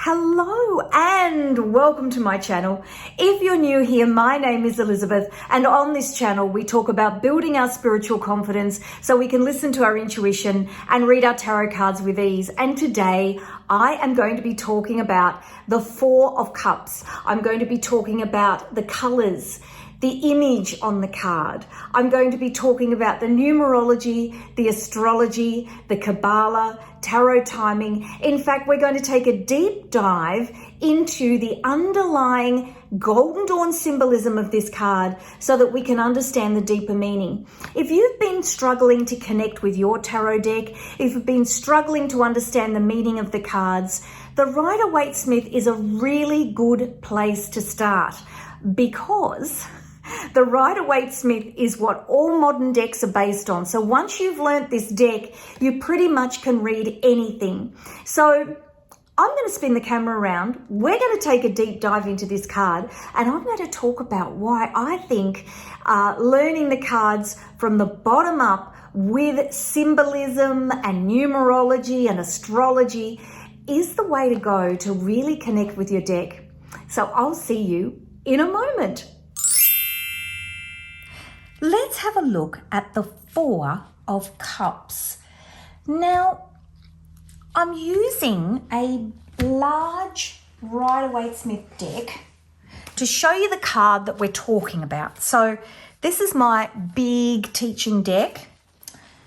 Hello and welcome to my channel. If you're new here, my name is Elizabeth, and on this channel we talk about building our spiritual confidence so we can listen to our intuition and read our tarot cards with ease. And today I am going to be talking about the Four of Cups. I'm going to be talking about the colors, the image on the card. I'm going to be talking about the numerology, the astrology, the Kabbalah, tarot timing. In fact, we're going to take a deep dive into the underlying Golden Dawn symbolism of this card so that we can understand the deeper meaning. If you've been struggling to connect with your tarot deck, if you've been struggling to understand the meaning of the cards, the Rider-Waite is a really good place to start because the Rider-Waite is what all modern decks are based on. So once you've learnt this deck, you pretty much can read anything. So I'm going to spin the camera around. We're going to take a deep dive into this card, and I'm going to talk about why I think learning the cards from the bottom up with symbolism and numerology and astrology is the way to go to really connect with your deck. So I'll see you in a moment. Let's have a look at the Four of Cups. Now, I'm using a large Rider-Waite deck to show you the card that we're talking about. So this is my big teaching deck.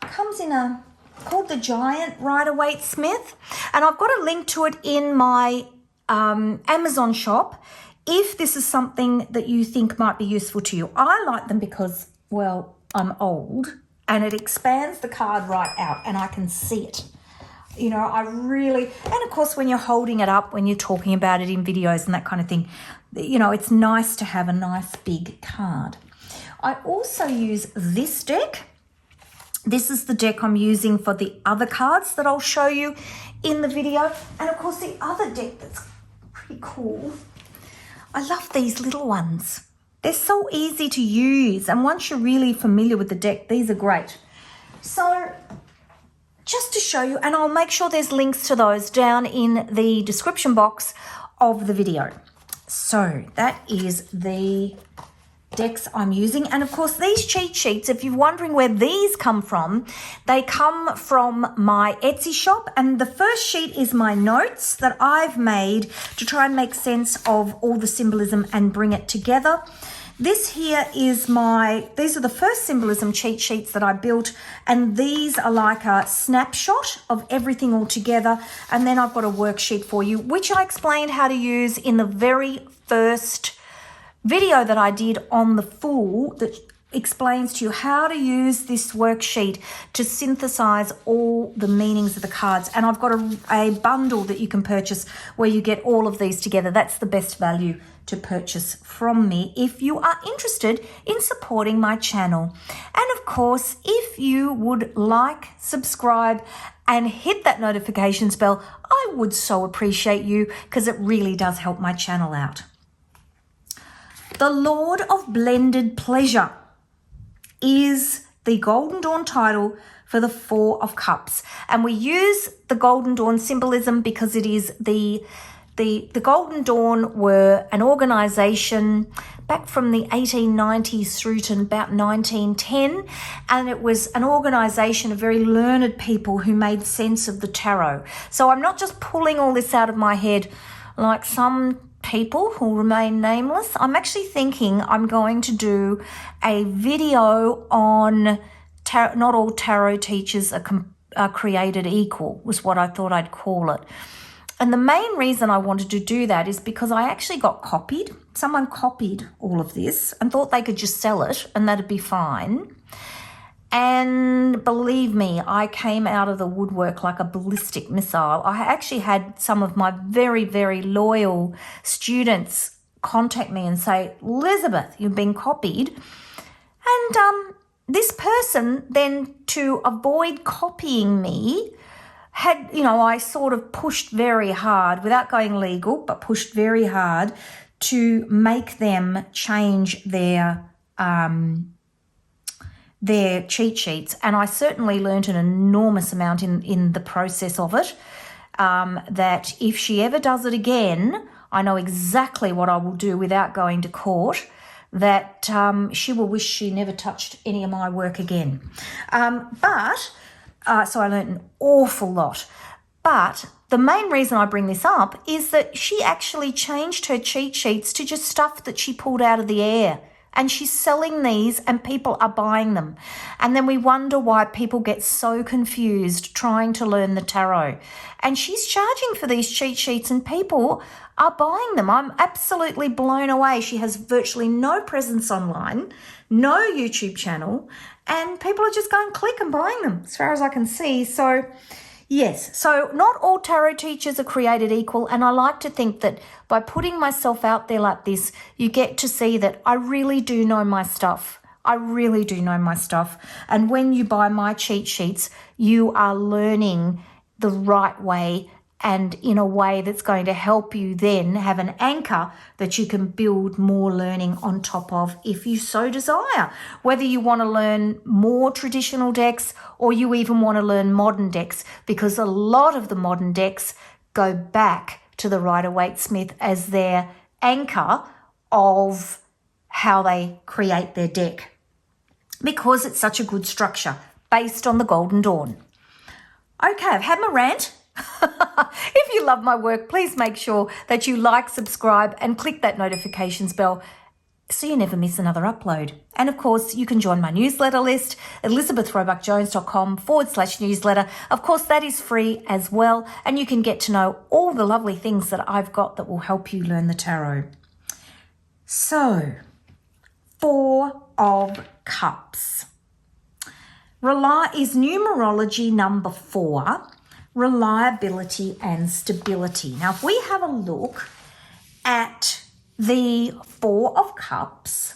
Comes in called the Giant Rider-Waite, and I've got a link to it in my Amazon shop if this is something that you think might be useful to you. I like them because, well, I'm old and it expands the card right out and I can see it. You know, and of course when you're holding it up, when you're talking about it in videos and that kind of thing, you know, it's nice to have a nice big card. I also use this deck. This is the deck I'm using for the other cards that I'll show you in the video. And of course the other deck that's pretty cool, I love these little ones. They're so easy to use, and once you're really familiar with the deck, these are great. So just to show you, and I'll make sure there's links to those down in the description box of the video. So that is the decks I'm using. And of course these cheat sheets, if you're wondering where these come from, they come from my Etsy shop, and the first sheet is my notes that I've made to try and make sense of all the symbolism and bring it together. This here is these are the first symbolism cheat sheets that I built, and these are like a snapshot of everything all together. And then I've got a worksheet for you, which I explained how to use in the very first video that I did on the Fool, that explains to you how to use this worksheet to synthesize all the meanings of the cards. And I've got a bundle that you can purchase where you get all of these together. That's the best value to purchase from me if you are interested in supporting my channel. And of course, if you would like, subscribe, and hit that notifications bell, I would so appreciate you, because it really does help my channel out. The Lord of Blended Pleasure is the Golden Dawn title for the Four of Cups. And we use the Golden Dawn symbolism because it is the Golden Dawn were an organization back from the 1890s through to about 1910. And it was an organization of very learned people who made sense of the tarot. So I'm not just pulling all this out of my head like some people who remain nameless. I'm actually thinking I'm going to do a video on not all tarot teachers are created equal, was what I thought I'd call it. And the main reason I wanted to do that is because I actually got copied. Someone copied all of this and thought they could just sell it and that'd be fine. And believe me, I came out of the woodwork like a ballistic missile. I actually had some of my very, very loyal students contact me and say, Elizabeth, you've been copied. And this person then, to avoid copying me, had, you know, I sort of pushed very hard, without going legal, but pushed very hard to make them change their cheat sheets. And I certainly learned an enormous amount in the process of it. that if she ever does it again, I know exactly what I will do without going to court, that she will wish she never touched any of my work again. So I learned an awful lot. But the main reason I bring this up is that she actually changed her cheat sheets to just stuff that she pulled out of the air. And she's selling these and people are buying them. And then we wonder why people get so confused trying to learn the tarot. And she's charging for these cheat sheets and people are buying them. I'm absolutely blown away. She has virtually no presence online, no YouTube channel, and people are just going click and buying them as far as I can see. So yes, so not all tarot teachers are created equal, and I like to think that by putting myself out there like this, you get to see that I really do know my stuff. I really do know my stuff. And when you buy my cheat sheets, you are learning the right way and in a way that's going to help you then have an anchor that you can build more learning on top of if you so desire. Whether you want to learn more traditional decks or you even want to learn modern decks, because a lot of the modern decks go back to the Rider-Waite-Smith as their anchor of how they create their deck, because it's such a good structure based on the Golden Dawn. Okay, I've had my rant. If you love my work, please make sure that you like, subscribe, and click that notifications bell so you never miss another upload. And of course, you can join my newsletter list, elizabethroebuckjones.com/newsletter. Of course, that is free as well, and you can get to know all the lovely things that I've got that will help you learn the tarot. So, 4 of Cups. Is numerology number 4. Reliability and stability. Now, if we have a look at the 4 of Cups,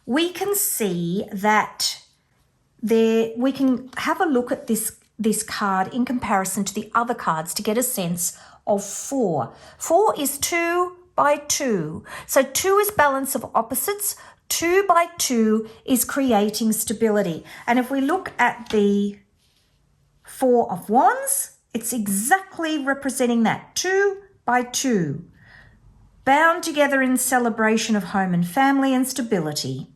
we can see that we can have a look at this card in comparison to the other cards to get a sense of 4. 4 is 2 by 2. So 2 is balance of opposites. 2 by 2 is creating stability. And if we look at the 4 of Wands, it's exactly representing that, 2 by 2, bound together in celebration of home and family and stability.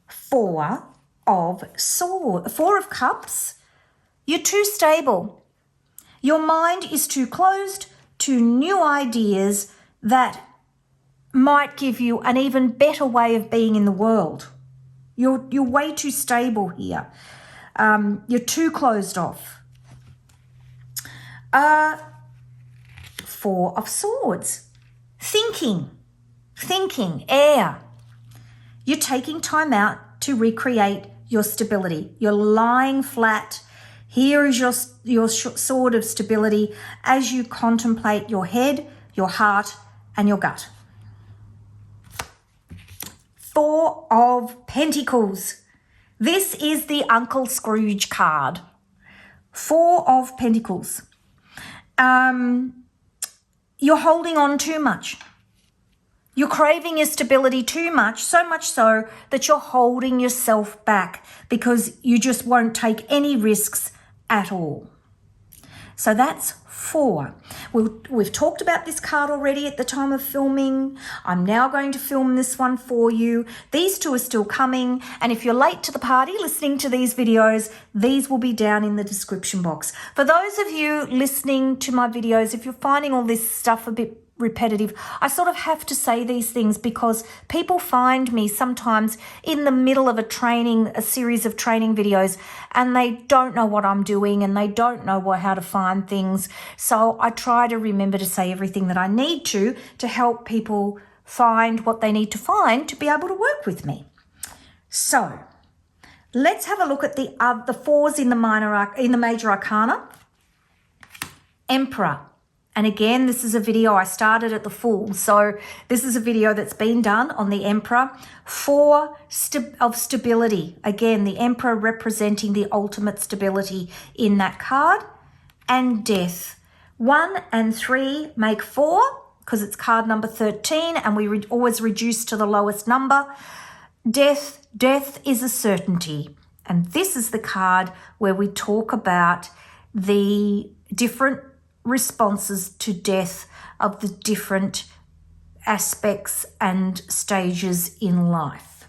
4 of Cups, you're too stable. Your mind is too closed to new ideas that might give you an even better way of being in the world. You're way too stable here. You're too closed off. 4 of Swords. Thinking, air. You're taking time out to recreate your stability. You're lying flat. Here is your sword of stability as you contemplate your head, your heart, and your gut. 4 of Pentacles. This is the Uncle Scrooge card. 4 of Pentacles. You're holding on too much. You're craving your stability too much, so much so that you're holding yourself back because you just won't take any risks at all. So that's 4. We've talked about this card already at the time of filming. I'm now going to film this one for you. These 2 are still coming. And if you're late to the party listening to these videos, these will be down in the description box. For those of you listening to my videos, if you're finding all this stuff a bit repetitive, I sort of have to say these things because people find me sometimes in the middle of a series of training videos, and they don't know what I'm doing and they don't know how to find things. So I try to remember to say everything that I need to help people find what they need to find to be able to work with me. So let's have a look at the 4s in the major arcana. Emperor. And again, this is a video I started at the Fool. So this is a video that's been done on the Emperor. 4 of stability. Again, the Emperor representing the ultimate stability in that card. And Death. 1 and 3 make 4 because it's card number 13 and we always reduce to the lowest number. Death is a certainty. And this is the card where we talk about the different responses to death of the different aspects and stages in life.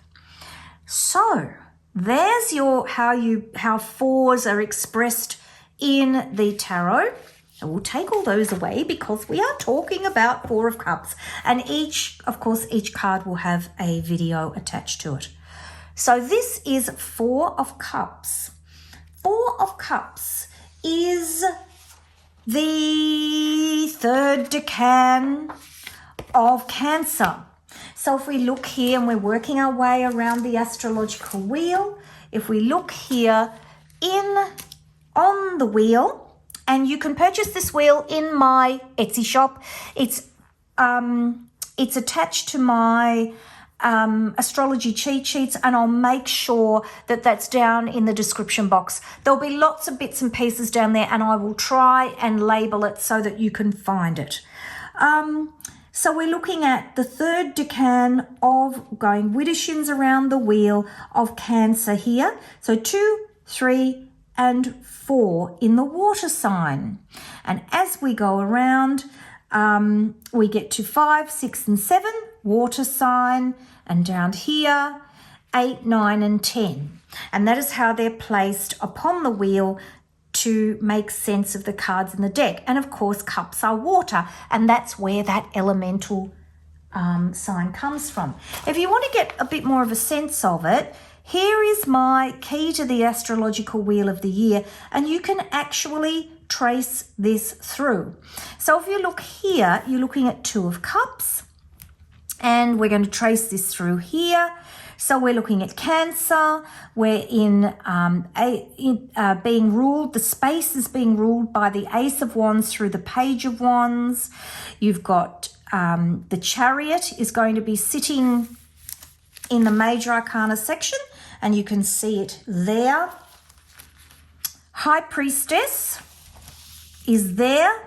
So there's your how fours are expressed in the tarot. I will take all those away because we are talking about Four of Cups, and each card will have a video attached to it. So this is Four of Cups. Four of Cups is the third decan of Cancer. So if we look here, and we're working our way around the astrological wheel, if we look here on the wheel, and you can purchase this wheel in my Etsy shop. It's attached to my astrology cheat sheets, and I'll make sure that that's down in the description box. There'll be lots of bits and pieces down there, and I will try and label it so that you can find it. So we're looking at the third decan of going widdershins around the wheel of Cancer here. So 2, 3, and 4 in the water sign. And as we go around, we get to 5, 6, and 7, water sign, and down here, 8, 9, and 10. And that is how they're placed upon the wheel to make sense of the cards in the deck. And of course, cups are water, and that's where that elemental sign comes from. If you want to get a bit more of a sense of it, here is my key to the astrological wheel of the year, and you can actually trace this through. So if you look here, you're looking at 2 of Cups, and we're going to trace this through here. So we're looking at Cancer. We're in being ruled, the space is being ruled by the Ace of Wands through the Page of Wands. You've got the Chariot is going to be sitting in the Major Arcana section, and you can see it there. High Priestess is there.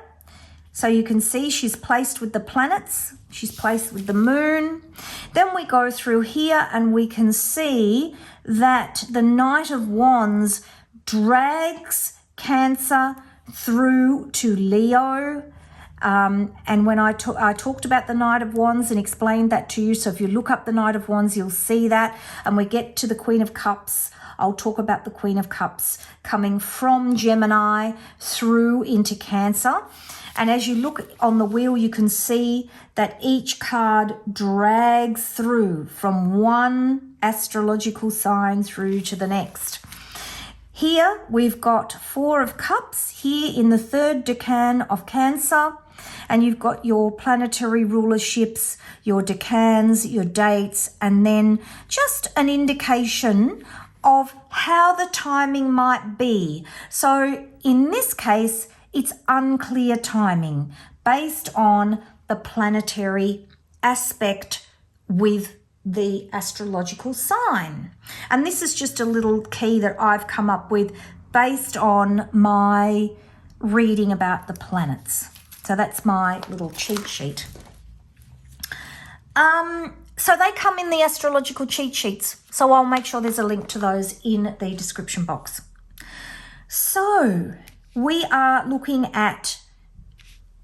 So you can see she's placed with the planets. She's placed with the moon. Then we go through here, and we can see that the Knight of Wands drags Cancer through to Leo. And when I talked about the Knight of Wands and explained that to you, so if you look up the Knight of Wands, you'll see that. And we get to the Queen of Cups. I'll talk about the Queen of Cups coming from Gemini through into Cancer. And as you look on the wheel, you can see that each card drags through from one astrological sign through to the next. Here we've got 4 of Cups here in the third decan of Cancer. And you've got your planetary rulerships, your decans, your dates, and then just an indication of how the timing might be. So in this case, it's unclear timing based on the planetary aspect with the astrological sign. And this is just a little key that I've come up with based on my reading about the planets. So that's my little cheat sheet. So they come in the astrological cheat sheets. So I'll make sure there's a link to those in the description box. So we are looking at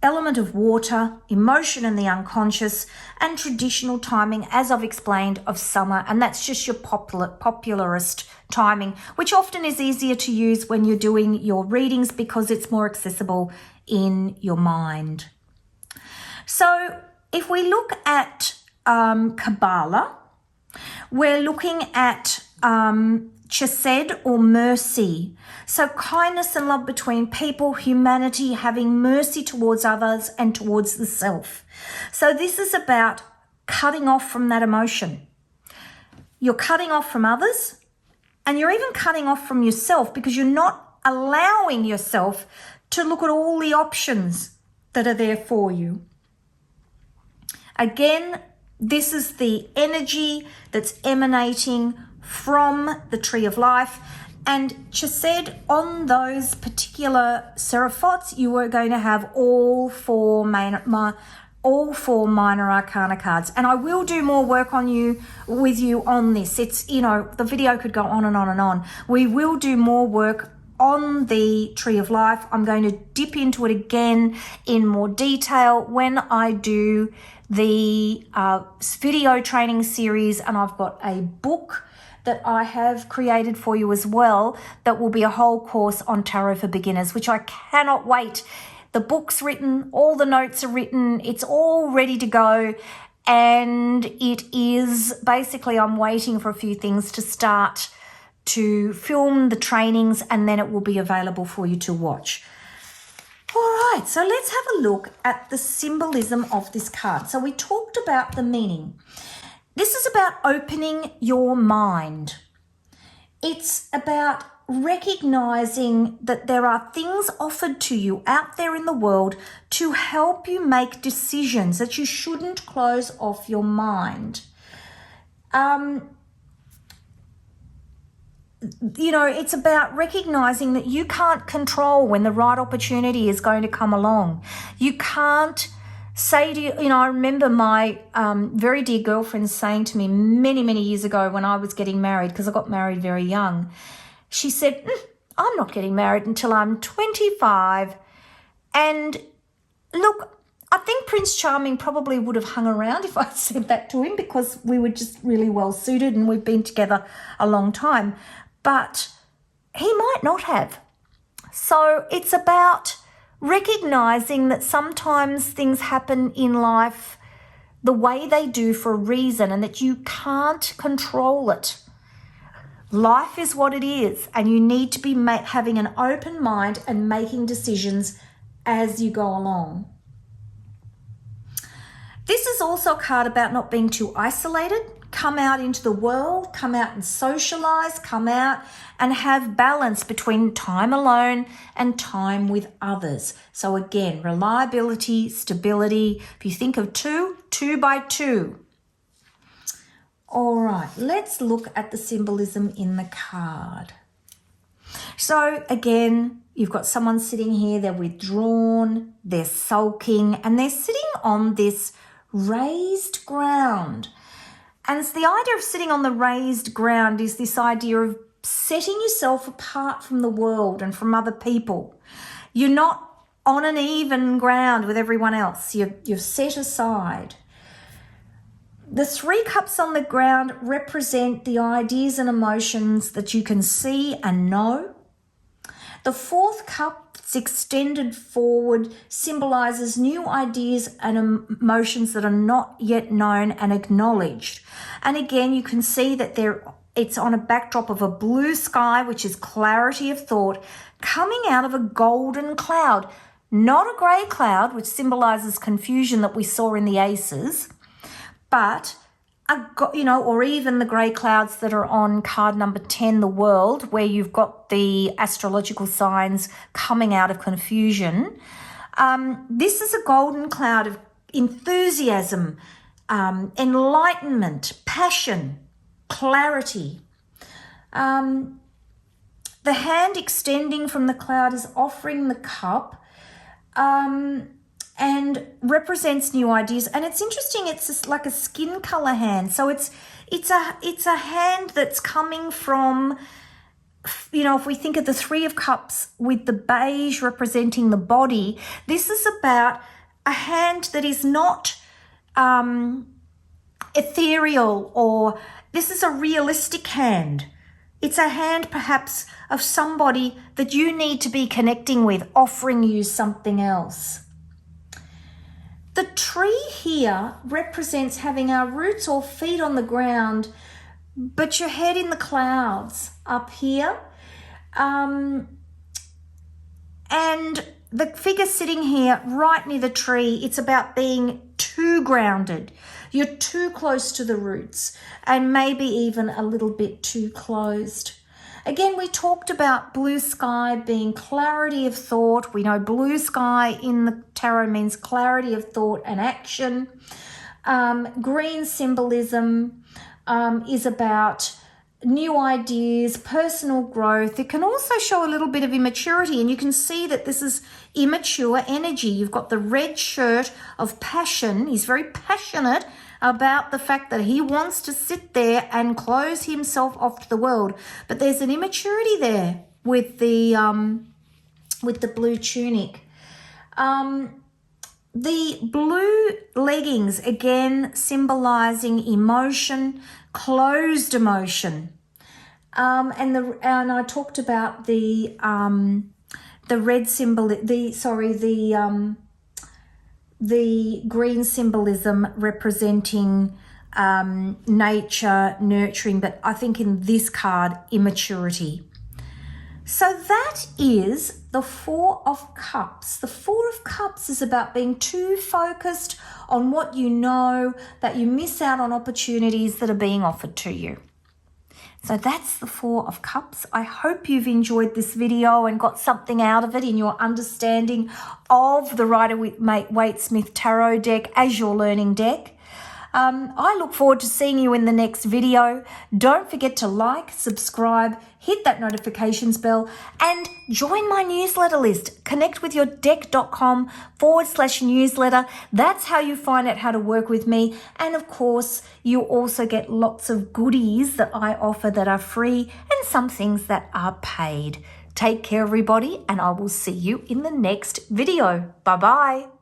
element of water, emotion and the unconscious, and traditional timing, as I've explained, of summer. And that's just your popularist timing, which often is easier to use when you're doing your readings because it's more accessible in your mind. So if we look at Kabbalah, we're looking at chesed or mercy. So kindness and love between people, humanity, having mercy towards others and towards the self. So this is about cutting off from that emotion. You're cutting off from others, and you're even cutting off from yourself because you're not allowing yourself to look at all the options that are there for you. Again, this is the energy that's emanating from the Tree of Life. And chesed, on those particular seraphots, you are going to have all four minor arcana cards. And I will do more work with you on this. It's, the video could go on and on and on. We will do more work on the Tree of Life. I'm going to dip into it again in more detail when I do the video training series, and I've got a book that I have created for you as well that will be a whole course on tarot for beginners, which I cannot wait. The book's written, all the notes are written, it's all ready to go, and it is basically, I'm waiting for a few things to start to film the trainings, and then it will be available for you to watch. All right, so let's have a look at the symbolism of this card. So we talked about the meaning. This is about opening your mind. It's about recognizing that there are things offered to you out there in the world to help you make decisions, that you shouldn't close off your mind. It's about recognizing that you can't control when the right opportunity is going to come along. You can't say to you, I remember my very dear girlfriend saying to me many, many years ago when I was getting married, because I got married very young, she said, I'm not getting married until I'm 25. And look, I think Prince Charming probably would have hung around if I said that to him, because we were just really well suited and we've been together a long time. But he might not have. So it's about recognizing that sometimes things happen in life the way they do for a reason, and that you can't control it. Life is what it is, and you need to be having an open mind and making decisions as you go along. This is also a card about not being too isolated. Come out into the world, come out and socialize, come out and have balance between time alone and time with others. So again, reliability, stability. If you think of two by two. All right, let's look at the symbolism in the card. So again, you've got someone sitting here, they're withdrawn, they're sulking, and they're sitting on this raised ground. And it's the idea of sitting on the raised ground is this idea of setting yourself apart from the world and from other people. You're not on an even ground with everyone else. You're set aside. The 3 cups on the ground represent the ideas and emotions that you can see and know. The 4th cup, it's extended forward, symbolizes new ideas and emotions that are not yet known and acknowledged. And again, you can see that it's on a backdrop of a blue sky, which is clarity of thought, coming out of a golden cloud. Not a grey cloud, which symbolizes confusion that we saw in the aces, but or even the grey clouds that are on card number 10, the World, where you've got the astrological signs coming out of confusion. This is a golden cloud of enthusiasm, enlightenment, passion, clarity. The hand extending from the cloud is offering the cup, and represents new ideas. And it's interesting, it's just like a skin color hand. So it's a hand that's coming from, if we think of the 3 of Cups with the beige representing the body, this is about a hand that is not ethereal, or this is a realistic hand. It's a hand perhaps of somebody that you need to be connecting with, offering you something else. The tree here represents having our roots or feet on the ground, but your head in the clouds up here. And the figure sitting here right near the tree, it's about being too grounded. You're too close to the roots, and maybe even a little bit too closed. Again, we talked about blue sky being clarity of thought. We know blue sky in the tarot means clarity of thought and action. Green symbolism is about new ideas, personal growth. It can also show a little bit of immaturity, and you can see that this is immature energy. You've got the red shirt of passion. He's very passionate about the fact that he wants to sit there and close himself off to the world. But there's an immaturity there. with the blue tunic. The blue leggings, again, symbolizing emotion, closed emotion. And I talked about the red symbol, the green symbolism representing nature, nurturing, but I think in this card, immaturity. So that is the Four of Cups. The Four of Cups is about being too focused on what you know that you miss out on opportunities that are being offered to you. So that's the Four of Cups. I hope you've enjoyed this video and got something out of it in your understanding of the Rider-Waite Smith Tarot deck as your learning deck. I look forward to seeing you in the next video. Don't forget to like, subscribe, hit that notifications bell, and join my newsletter list. Connect with yourdeck.com/newsletter. That's how you find out how to work with me. And of course, you also get lots of goodies that I offer that are free and some things that are paid. Take care, everybody, and I will see you in the next video. Bye-bye.